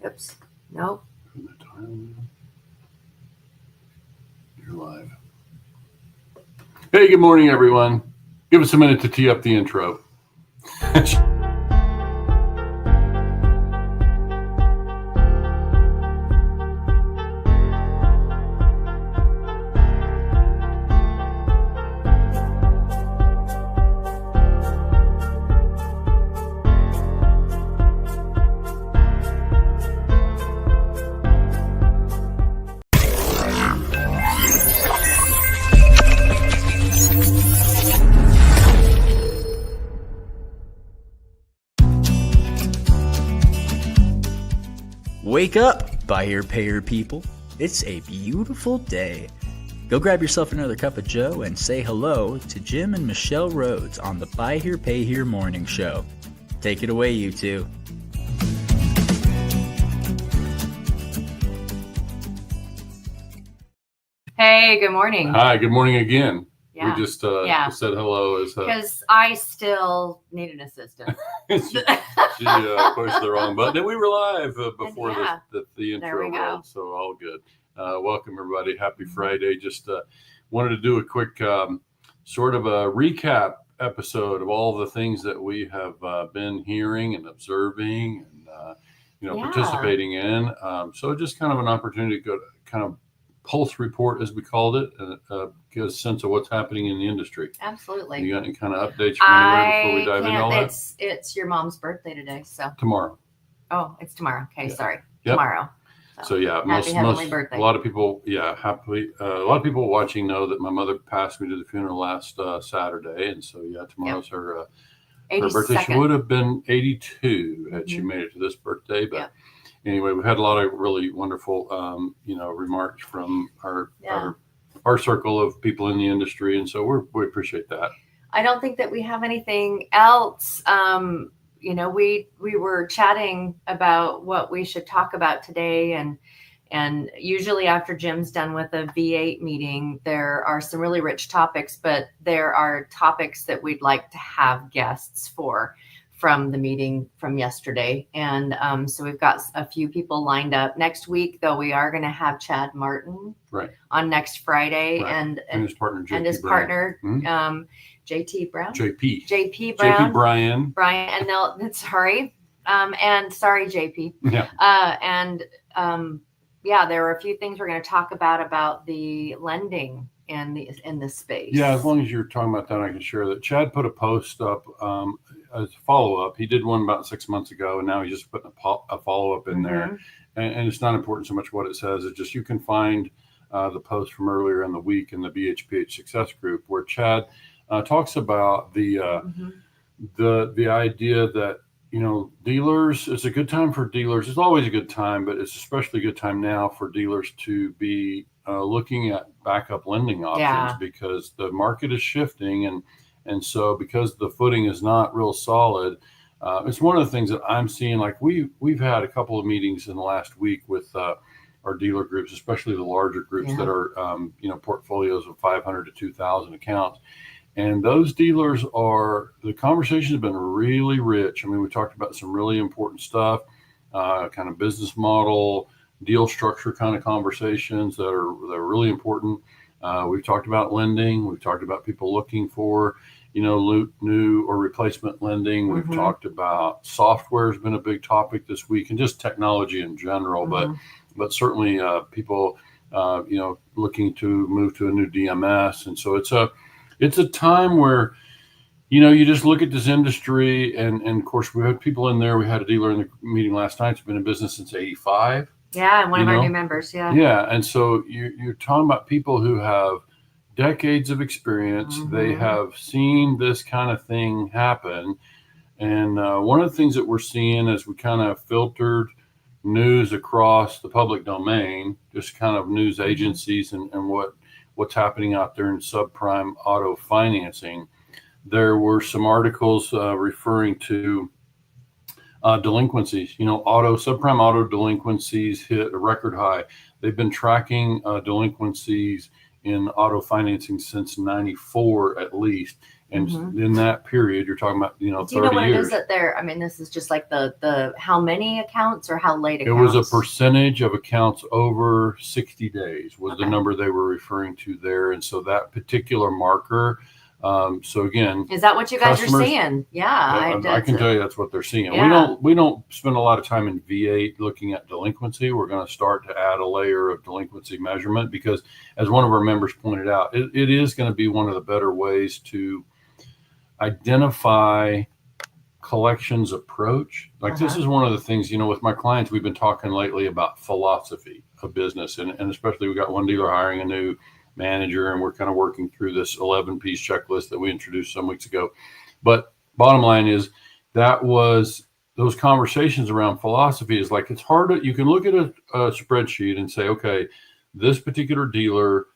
Oops. Nope. You're live. Hey, good morning, everyone. Give us a minute to tee up the intro. Wake up, buyer payer people. It's a beautiful day. Go grab yourself another cup of joe and say hello to Jim and Michelle Rhoads on the Buy Here Pay Here Morning Show. Take it away, you two. Hey, good morning. Hi, good morning again. Yeah. We just said hello. Because I still need an assistant. she pushed the wrong button. And we were live before the intro rolled, so all good. Welcome, everybody. Happy Friday. Just wanted to do a quick sort of a recap episode of all the things that we have been hearing and observing and participating in. So just kind of an opportunity to go to kind of Pulse Report, as we called it, and get a sense of what's happening in the industry. Absolutely. You got any kind of updates from anywhere before we dive into all that? It's your mom's birthday today, so. Tomorrow. Oh, it's tomorrow. Okay, sorry. Yep. Tomorrow. So yeah, happy heavenly birthday. A lot of people, happily. A lot of people watching know that my mother passed me to the funeral last Saturday, and so tomorrow's her birthday. She would have been 82 had she made it to this birthday, but. Anyway, we've had a lot of really wonderful, remarks from our circle of people in the industry, and so we appreciate that. I don't think that we have anything else. We were chatting about what we should talk about today, and usually after Jim's done with a V8 meeting, there are some really rich topics, but there are topics that we'd like to have guests for. From the meeting from yesterday. And so we've got a few people lined up. Next week, though, we are going to have Chad Martin on next Friday and his partner, JT Brown. JP Brown. Brian. And sorry. And sorry, JP. Yeah. There were a few things we're going to talk about the lending in this space. Yeah, as long as you're talking about that, I can share that. Chad put a post up as a follow-up. He did one about 6 months ago, and now he's just putting a follow-up in there. And it's not important so much what it says. It's just you can find the post from earlier in the week in the BHPH Success Group where Chad talks about the idea that, dealers, it's a good time for dealers. It's always a good time, but it's especially a good time now for dealers to be looking at backup lending options because the market is shifting. And so because the footing is not real solid, it's one of the things that I'm seeing. Like we've had a couple of meetings in the last week with our dealer groups, especially the larger groups that are, portfolios of 500 to 2,000 accounts. And those dealers the conversation has been really rich. I mean, we talked about some really important stuff, kind of business model, deal structure kind of conversations that are really important. We've talked about lending. We've talked about people looking for, new or replacement lending. We've talked about software has been a big topic this week and just technology in general, but certainly people, looking to move to a new DMS. And so it's a time where, you just look at this industry and of course we had people in there. We had a dealer in the meeting last night who's been in business since 85. Yeah, and one of our new members, Yeah, and so you're talking about people who have decades of experience. They have seen this kind of thing happen. And one of the things that we're seeing as we kind of filtered news across the public domain, just kind of news agencies and what's happening out there in subprime auto financing, there were some articles referring to delinquencies. Subprime auto delinquencies hit a record high. They've been tracking delinquencies in auto financing since '94 at least, And in that period, you're talking about, 30 years. Do you know what it is that they're, I mean, this is just like the how many accounts or how late accounts? It was a percentage of accounts over 60 days was the number they were referring to there. And so that particular marker, so again, is that what you guys are seeing? Yeah, I can tell you that's what they're seeing. Yeah. We don't spend a lot of time in V8 looking at delinquency. We're going to start to add a layer of delinquency measurement because, as one of our members pointed out, it is going to be one of the better ways to identify collections approach. Like this is one of the things, with my clients, we've been talking lately about philosophy of business, and especially we got one dealer hiring a new manager, and we're kind of working through this 11-piece checklist that we introduced some weeks ago. But bottom line is that was those conversations around philosophy is like, it's hard to, you can look at a spreadsheet and say, okay, this particular dealer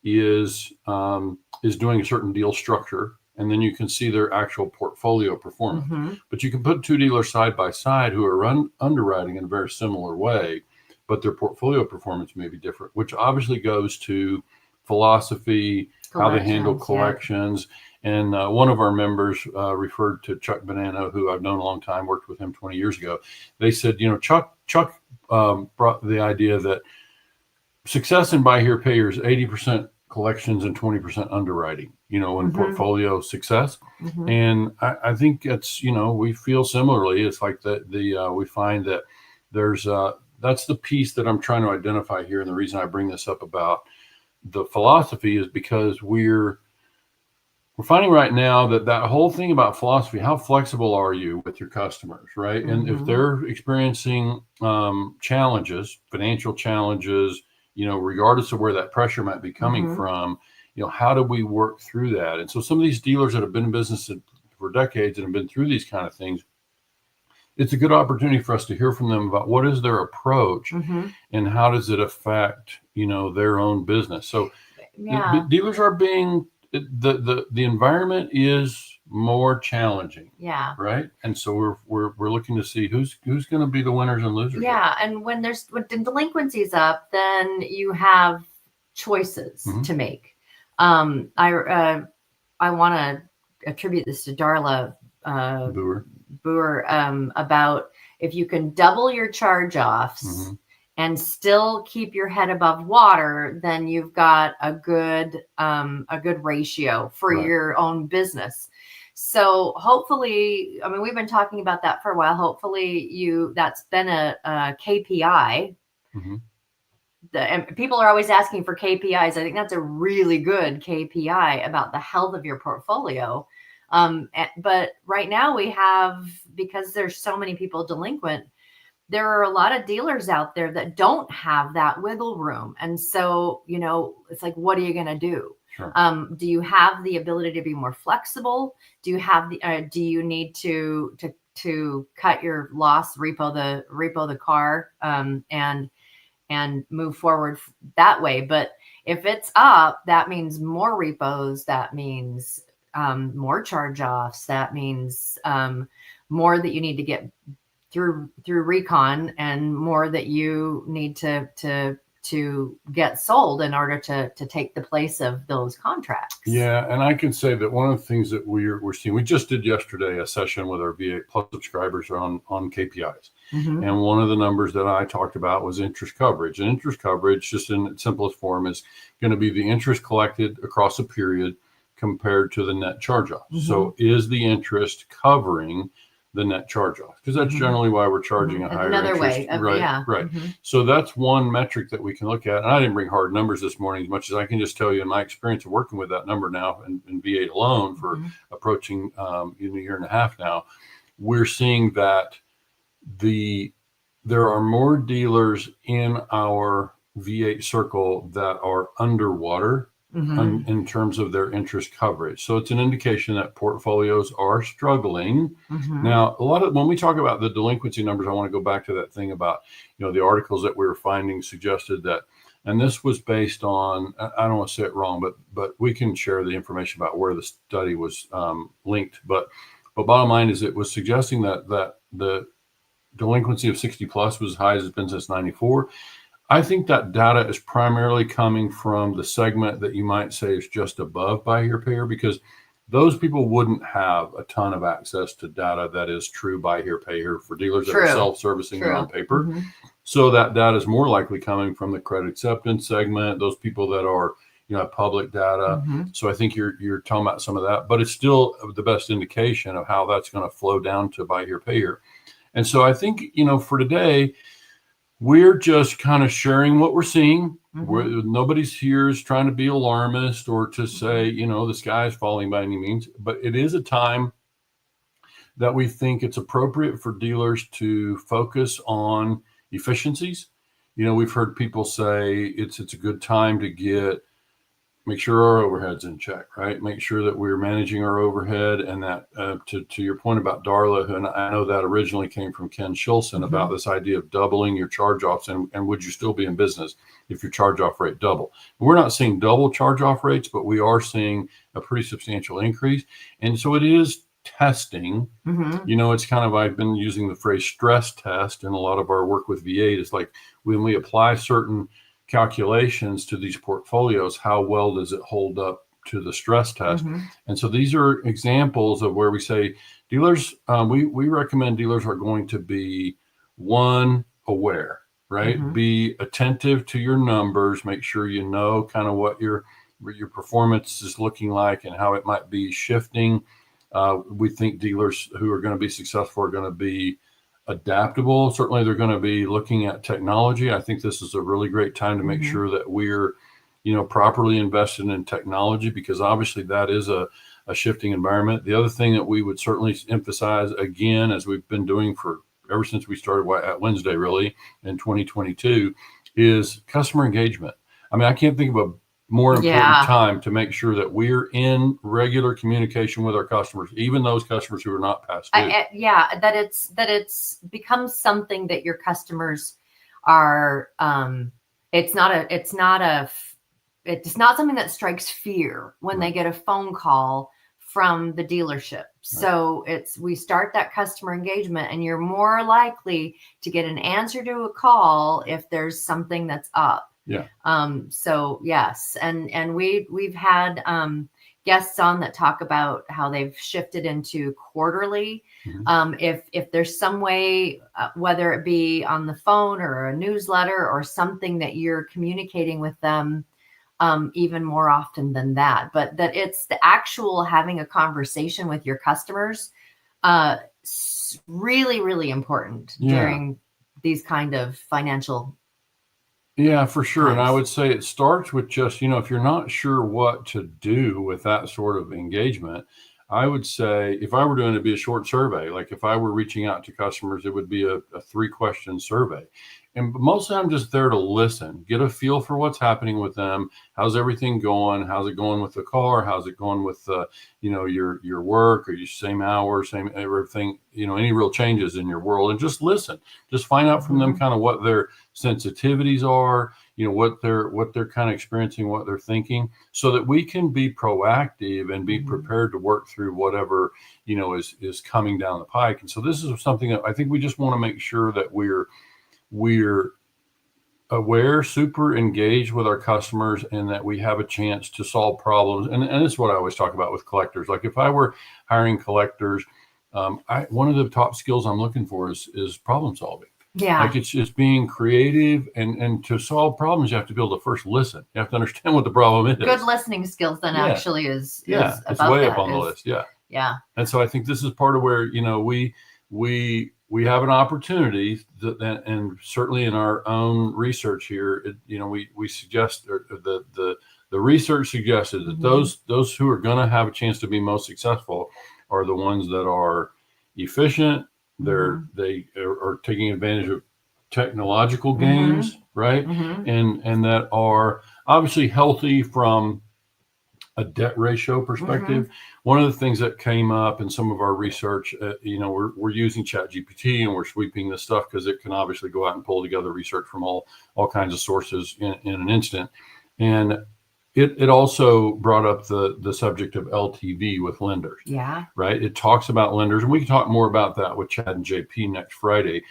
is doing a certain deal structure, and then you can see their actual portfolio performance. But you can put two dealers side by side who are underwriting in a very similar way, but their portfolio performance may be different, which obviously goes to philosophy, how they handle collections. And one of our members referred to Chuck Banana, who I've known a long time, worked with him 20 years ago. They said, Chuck brought the idea that success in buy here, pay here is 80% collections and 20% underwriting, in portfolio success. And I think it's, we feel similarly. It's like we find that there's that's the piece that I'm trying to identify here. And the reason I bring this up about the philosophy is because we're finding right now that whole thing about philosophy, how flexible are you with your customers, right? And if they're experiencing challenges, financial challenges, regardless of where that pressure might be coming from, how do we work through that? And so some of these dealers that have been in business for decades and have been through these kind of things, it's a good opportunity for us to hear from them about what is their approach and how does it affect, their own business. So dealers are being, the environment is more challenging. Yeah. Right. And so we're looking to see who's going to be the winners and losers. Yeah. And when delinquency's up, then you have choices to make. I want to attribute this to Darla Boer about if you can double your charge-offs and still keep your head above water, then you've got a good ratio for your own business. So hopefully, I mean, we've been talking about that for a while. Hopefully that's been a KPI. And people are always asking for KPIs. I think that's a really good KPI about the health of your portfolio. But right now we have, because there's so many people delinquent, there are a lot of dealers out there that don't have that wiggle room. And so, it's like, what are you going to do? Sure. Do you have the ability to be more flexible? Do you have do you need to cut your loss, repo the car, and move forward that way? But if it's up, that means more repos. That means more charge-offs. That means more that you need to get through recon, and more that you need to get sold in order to take the place of those contracts. Yeah, and I can say that one of the things that we're seeing, we just did yesterday a session with our V8 Plus subscribers on KPIs. And one of the numbers that I talked about was interest coverage. And interest coverage, just in its simplest form, is going to be the interest collected across a period compared to the net charge-off. So is the interest covering the net charge-off? Because that's generally why we're charging a higher Another interest. way. Right. So that's one metric that we can look at. And I didn't bring hard numbers this morning, as much as I can just tell you in my experience of working with that number now in V8 alone for approaching a year and a half now, we're seeing that there are more dealers in our V8 circle that are underwater in terms of their interest coverage. So it's an indication that portfolios are struggling. Now, when we talk about the delinquency numbers, I want to go back to that thing about, the articles that we were finding suggested that, and this was based on, I don't want to say it wrong, but we can share the information about where the study was linked. But bottom line is it was suggesting that the delinquency of 60 plus was as high as it's been since 94. I think that data is primarily coming from the segment that you might say is just above buy here, pay here, because those people wouldn't have a ton of access to data that is true buy here, pay here for dealers that are self-servicing and on paper. So that data is more likely coming from the credit acceptance segment, those people that are, public data. So I think you're talking about some of that, but it's still the best indication of how that's going to flow down to buy here, pay here. And so I think, for today, we're just kind of sharing what we're seeing. Nobody's here is trying to be alarmist or to say, the sky is falling by any means, but it is a time that we think it's appropriate for dealers to focus on efficiencies. We've heard people say it's a good time to make sure our overhead's in check, right? Make sure that we're managing our overhead, and that to your point about Darla, and I know that originally came from Ken Shilson about this idea of doubling your charge-offs, and would you still be in business if your charge-off rate double? We're not seeing double charge-off rates, but we are seeing a pretty substantial increase. And so it is testing. It's kind of, I've been using the phrase stress test in a lot of our work with V8. It's like when we apply certain calculations to these portfolios, how well does it hold up to the stress test? And so these are examples of where we say dealers, we recommend dealers are going to be aware, right? Be attentive to your numbers, make sure you know kind of what your performance is looking like and how it might be shifting. We think dealers who are going to be successful are going to be adaptable. Certainly they're going to be looking at technology. I think this is a really great time to make sure that we're, properly invested in technology, because obviously that is a shifting environment. The other thing that we would certainly emphasize, again, as we've been doing ever since we started at Wednesday, really, in 2022, is customer engagement. I mean, I can't think of a more important time to make sure that we're in regular communication with our customers, even those customers who are not past due. That it's become something that your customers are. It's not something that strikes fear when they get a phone call from the dealership. So we start that customer engagement, and you're more likely to get an answer to a call if there's something that's up. So yes. And we've had guests on that talk about how they've shifted into quarterly. If there's some way, whether it be on the phone or a newsletter or something that you're communicating with them, even more often than that, but that it's the actual having a conversation with your customers, really, really important during these kind of financial. Yeah, for sure. And I would say it starts with just, if you're not sure what to do with that sort of engagement, I would say if I were doing it, it'd be a short survey. Like if I were reaching out to customers, it would be a 3-question survey. And mostly I'm just there to listen, get a feel for what's happening with them. How's everything going? How's it going with the car? How's it going with, your work? Are you same hours, same everything, any real changes in your world? And just listen, just find out from them kind of what their sensitivities are, what they're kind of experiencing, what they're thinking, so that we can be proactive and be prepared to work through whatever, is coming down the pike. And so this is something that I think we just want to make sure that we're aware, super engaged with our customers, and that we have a chance to solve problems. And this is what I always talk about with collectors. Like if I were hiring collectors, one of the top skills I'm looking for is problem solving. Like it's just being creative, and to solve problems, you have to be able to first listen. You have to understand what the problem is. Good listening skills then actually is it's way up on the list. And so I think this is part of where, we have an opportunity and certainly in our own research here, we suggest the research suggested that those who are going to have a chance to be most successful are the ones that are efficient. They are taking advantage of technological gains, right? And that are obviously healthy from a debt ratio perspective. One of the things that came up in some of our research, we're using ChatGPT and we're sweeping this stuff because it can obviously go out and pull together research from all kinds of sources in an instant. And it also brought up the subject of LTV with lenders. Right. It talks about lenders, and we can talk more about that with Chad and JP next Friday.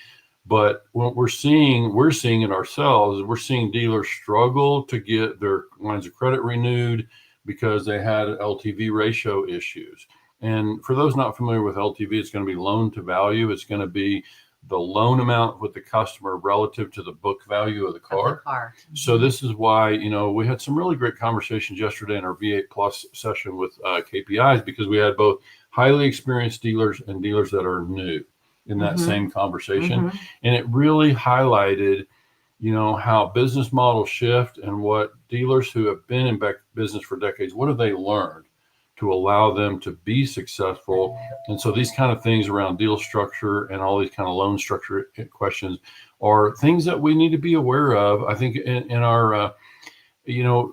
But what we're seeing it ourselves. We're seeing dealers struggle to get their lines of credit renewed because they had LTV ratio issues. And for those not familiar with LTV, it's going to be loan to value. It's going to be the loan amount with the customer relative to the book value of the car. Mm-hmm. So this is why, we had some really great conversations yesterday in our V8 Plus session with KPIs, because we had both highly experienced dealers and dealers that are new in that same conversation. And it really highlighted, how business models shift and what dealers who have been in business for decades, what have they learned to allow them to be successful. And so these kind of things around deal structure and all these kind of loan structure questions are things that we need to be aware of. I think in our,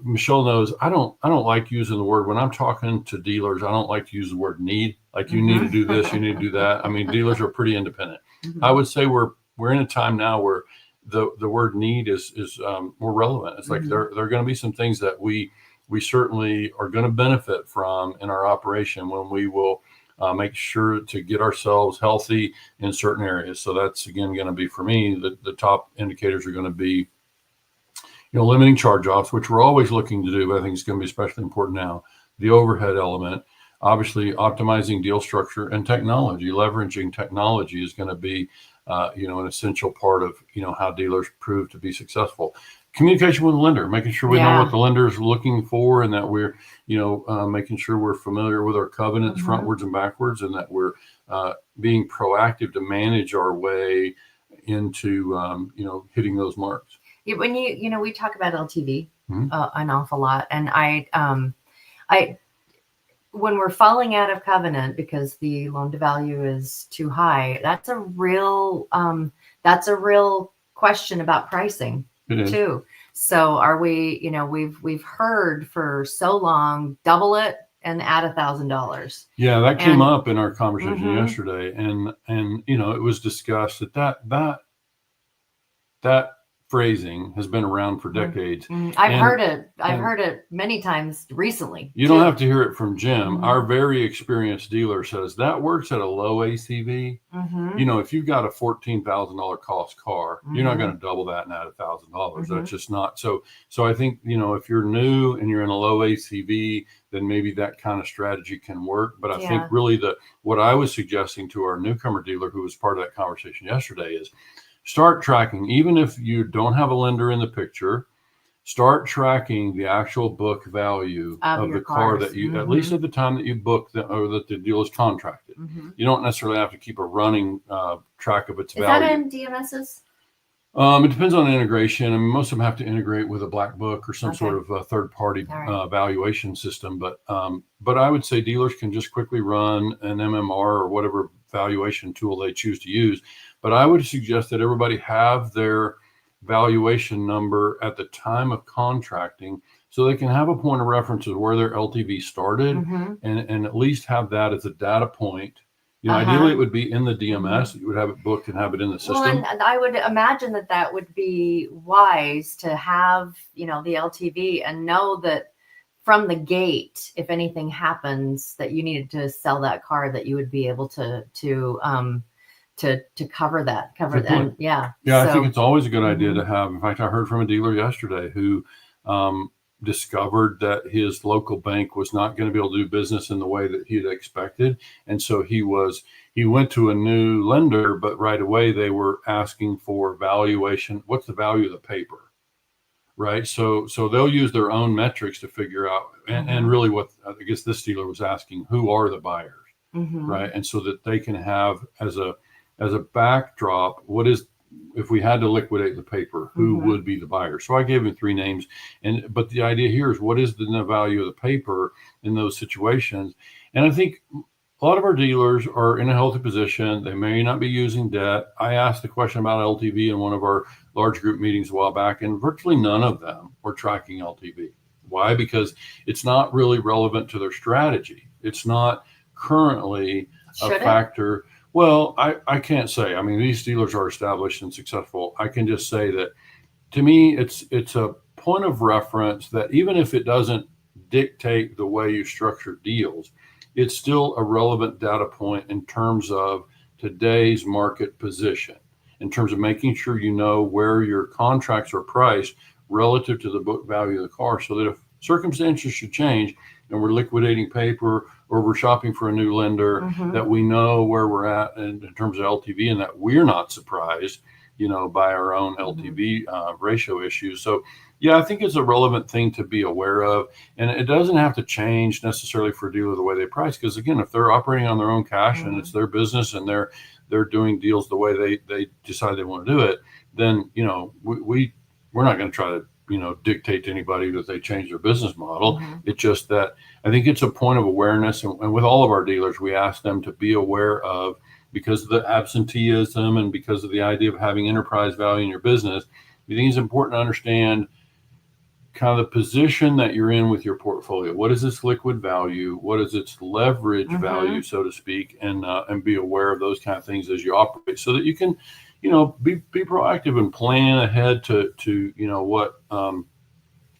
Michelle knows I don't like using the word, when I'm talking to dealers, I don't like to use the word need, like you need to do this, you need to do that. I mean, dealers are pretty independent. I would say we're in a time now where the word need is more relevant. It's like there are going to be some things that we certainly are going to benefit from in our operation when we will make sure to get ourselves healthy in certain areas. So that's, again, going to be, for me, the top indicators are going to be, limiting charge-offs, which we're always looking to do, but I think it's going to be especially important now. The overhead element, obviously optimizing deal structure, and technology. Leveraging technology is going to be, an essential part of, how dealers prove to be successful. Communication with the lender, making sure we know what the lender is looking for, and that we're, making sure we're familiar with our covenants frontwards and backwards, and that we're being proactive to manage our way into, hitting those marks. When we talk about LTV an awful lot, and I when we're falling out of covenant because the loan to value is too high, that's a real question about pricing too. So are we, we've heard for so long, double it and add $1,000. Yeah, that came up in our conversation yesterday, and it was discussed that phrasing has been around for decades. I've heard it. I've heard it many times recently. You don't have to hear it from Jim. Our very experienced dealer says that works at a low ACV. If you've got a $14,000 cost car, you're not going to double that and add $1,000. That's just not. So I think, if you're new and you're in a low ACV, then maybe that kind of strategy can work. But I think really what I was suggesting to our newcomer dealer who was part of that conversation yesterday is, start tracking, even if you don't have a lender in the picture, start tracking the actual book value of the car that you, at least at the time that you book or that the deal is contracted. You don't necessarily have to keep a running track of its value. Is that in DMSs? It depends on the integration. I mean, most of them have to integrate with a black book or some sort of third-party valuation system. But I would say dealers can just quickly run an MMR or whatever valuation tool they choose to use. But I would suggest that everybody have their valuation number at the time of contracting, so they can have a point of reference of where their LTV started, and at least have that as a data point. Ideally it would be in the DMS. You would have it booked and have it in the system. Well, and I would imagine that would be wise to have, the LTV, and know that from the gate, if anything happens that you needed to sell that car, that you would be able to cover that. And I think it's always a good idea to have. In fact, I heard from a dealer yesterday who discovered that his local bank was not going to be able to do business in the way that he had expected, and so he went to a new lender, but right away they were asking for valuation. What's the value of the paper? Right. So they'll use their own metrics to figure out, and really what I guess this dealer was asking, who are the buyers? Right. And so that they can have as a backdrop, if we had to liquidate the paper, who would be the buyer? So I gave him 3 names, but the idea here is, what is the value of the paper in those situations? And I think a lot of our dealers are in a healthy position. They may not be using debt. I asked the question about LTV in one of our large group meetings a while back, and virtually none of them were tracking LTV. Why? Because it's not really relevant to their strategy. It's not currently a factor. Well, I can't say. I mean, these dealers are established and successful. I can just say that, to me, it's a point of reference that even if it doesn't dictate the way you structure deals, it's still a relevant data point in terms of today's market position, in terms of making sure you know where your contracts are priced relative to the book value of the car, so that circumstances should change and we're liquidating paper or we're shopping for a new lender, that we know where we're at in terms of LTV and that we're not surprised, by our own LTV ratio issues. So yeah, I think it's a relevant thing to be aware of. And it doesn't have to change necessarily for a dealer the way they price. Because again, if they're operating on their own cash and it's their business and they're doing deals the way they decide they want to do it, then, we're not going to try to, dictate to anybody that they change their business model. It's just that I think it's a point of awareness. And with all of our dealers, we ask them to be aware of, because of the absenteeism and because of the idea of having enterprise value in your business, I think it's important to understand kind of the position that you're in with your portfolio. What is its liquid value? What is its leverage value, so to speak, and be aware of those kind of things as you operate, so that you can, be proactive and plan ahead to what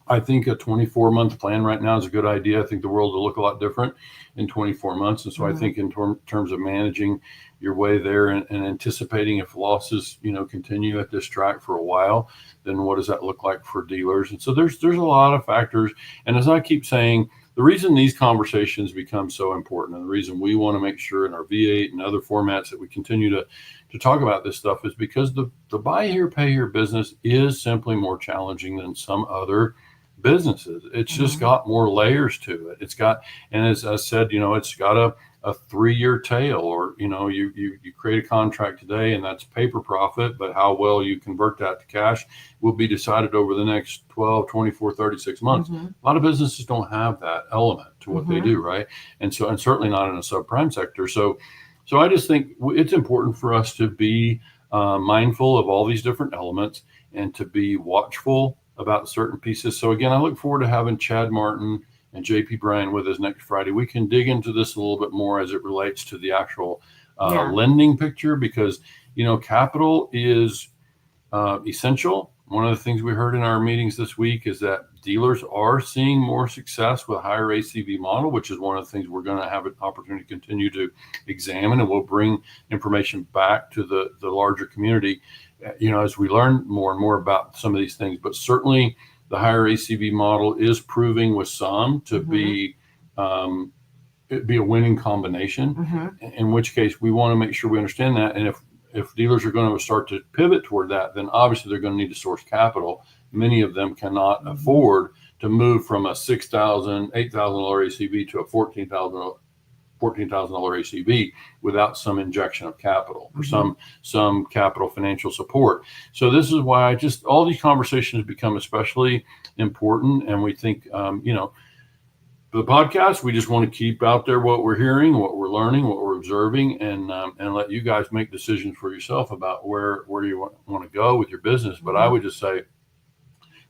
I think a 24-month plan right now is a good idea. I think the world will look a lot different in 24 months. And so I think in terms of managing your way there and anticipating if losses, continue at this track for a while, then what does that look like for dealers? And so there's a lot of factors. And as I keep saying, the reason these conversations become so important and the reason we want to make sure in our V8 and other formats that we continue to talk about this stuff is because the buy here, pay here business is simply more challenging than some other businesses. It's just got more layers to it. It's got, and as I said, it's got a 3-year tail, or, you create a contract today and that's paper profit, but how well you convert that to cash will be decided over the next 12, 24, 36 months. A lot of businesses don't have that element to what they do. Right. And certainly not in a subprime sector. So I just think it's important for us to be mindful of all these different elements and to be watchful about certain pieces. So again, I look forward to having Chad Martin and JP Bryan with us next Friday. We can dig into this a little bit more as it relates to the actual lending picture, because, capital is essential. One of the things we heard in our meetings this week is that dealers are seeing more success with a higher ACV model, which is one of the things we're going to have an opportunity to continue to examine, and we'll bring information back to the larger community, as we learn more and more about some of these things. But certainly the higher ACV model is proving with some to be a winning combination, in which case we want to make sure we understand that. And if dealers are going to start to pivot toward that, then obviously they're going to need to source capital. Many of them cannot afford to move from a $6,000, $8,000 ACV to a $14,000 ACV without some injection of capital or some capital financial support. So this is why all these conversations become especially important. And we think, the podcast, we just want to keep out there what we're hearing, what we're learning, what we're observing, and let you guys make decisions for yourself about where you want to go with your business. But I would just say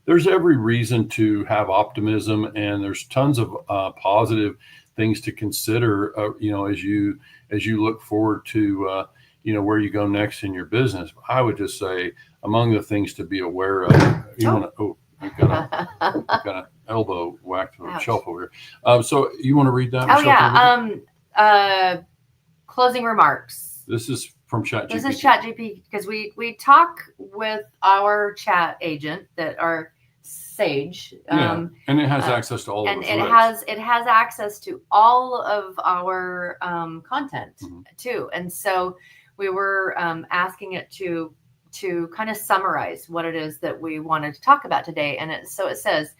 there's every reason to have optimism, and there's tons of positive things to consider, as you look forward to, where you go next in your business. I would just say among the things to be aware of, I've got an elbow whacked to the shelf over here. So you want to read that? Michelle? Closing remarks. This is from ChatGPT. This is ChatGPT, because we talk with our chat agent that are Sage. And it has access to all of it has access to all of our content too. And so we were asking it to kind of summarize what it is that we wanted to talk about today. And it says,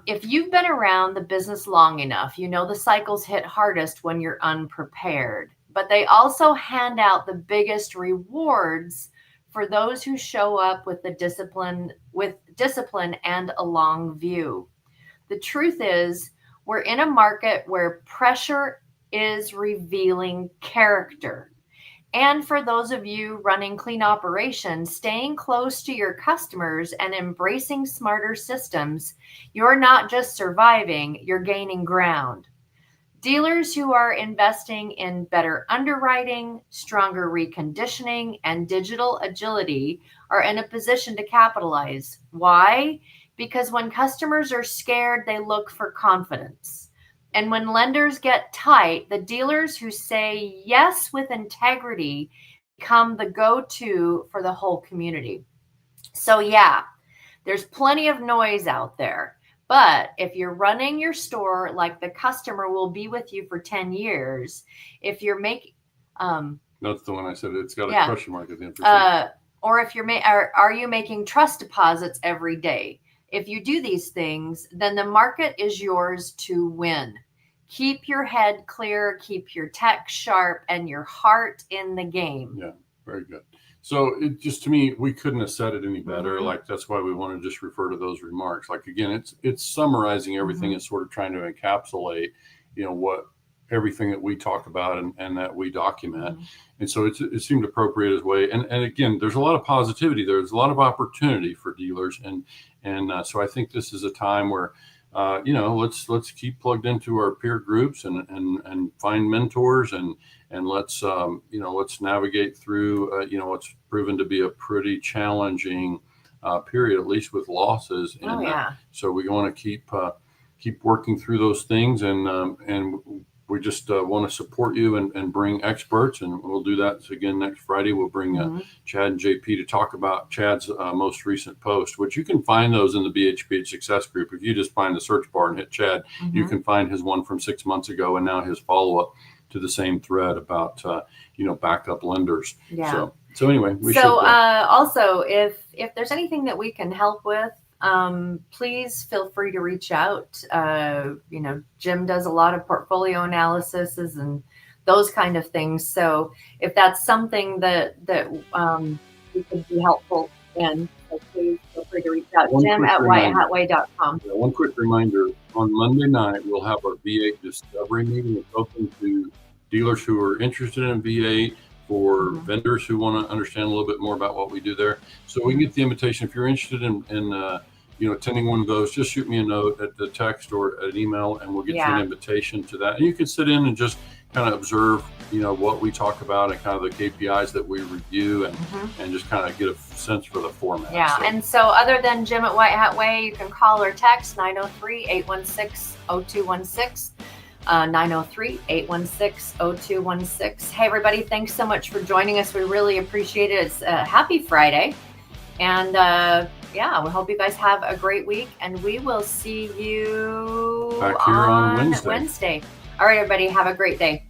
if you've been around the business long enough, the cycles hit hardest when you're unprepared, but they also hand out the biggest rewards for those who show up with discipline and a long view. The truth is, we're in a market where pressure is revealing character. And for those of you running clean operations, staying close to your customers and embracing smarter systems, you're not just surviving, you're gaining ground. Dealers who are investing in better underwriting, stronger reconditioning, and digital agility are in a position to capitalize. Why? Because when customers are scared, they look for confidence. And when lenders get tight, the dealers who say yes with integrity become the go-to for the whole community. So yeah, there's plenty of noise out there, But if you're running your store like the customer will be with you for 10 years, if you're making, that's the one I said, it's got a question mark at the end. Or if are you making trust deposits every day? If you do these things, then the market is yours to win. Keep your head clear, keep your tech sharp, and your heart in the game. Yeah, very good. So it just, to me, we couldn't have said it any better. Like, that's why we want to just refer to those remarks. Like, again, it's summarizing everything. It's sort of trying to encapsulate, what everything that we talk about and that we document. And so it seemed appropriate as way. And again, there's a lot of positivity. There's a lot of opportunity for dealers. And so I think this is a time where, let's keep plugged into our peer groups and find mentors and let's navigate through, what's proven to be a pretty challenging period, at least with losses. And so we want to keep working through those things. And we just want to support you and bring experts, and we'll do that again next Friday. We'll bring Chad and JP to talk about Chad's most recent post, which you can find those in the BHPH Success Group. If you just find the search bar and hit Chad, you can find his one from 6 months ago and now his follow-up to the same thread about backup lenders. So anyway, also, if there's anything that we can help with, please feel free to reach out. Jim does a lot of portfolio analysis and those kind of things. So if that's something that we could be helpful in, so please feel free to reach out. Jim at whitehatway.com. One quick reminder, on Monday night, we'll have our V8 discovery meeting. It's open to dealers who are interested in V8, for vendors who want to understand a little bit more about what we do there. So we can get the invitation. If you're interested in attending one of those, just shoot me a note at the text or an email, and we'll get you an invitation to that. And you can sit in and just kind of observe, what we talk about and kind of the KPIs that we review and just kind of get a sense for the format. And so other than Jim at White Hat Way, you can call or text 903-816-0216. 903-816-0216. Hey, everybody, thanks so much for joining us. We really appreciate it. It's happy Friday. And we hope you guys have a great week. And we will see you back here on Wednesday. All right, everybody, have a great day.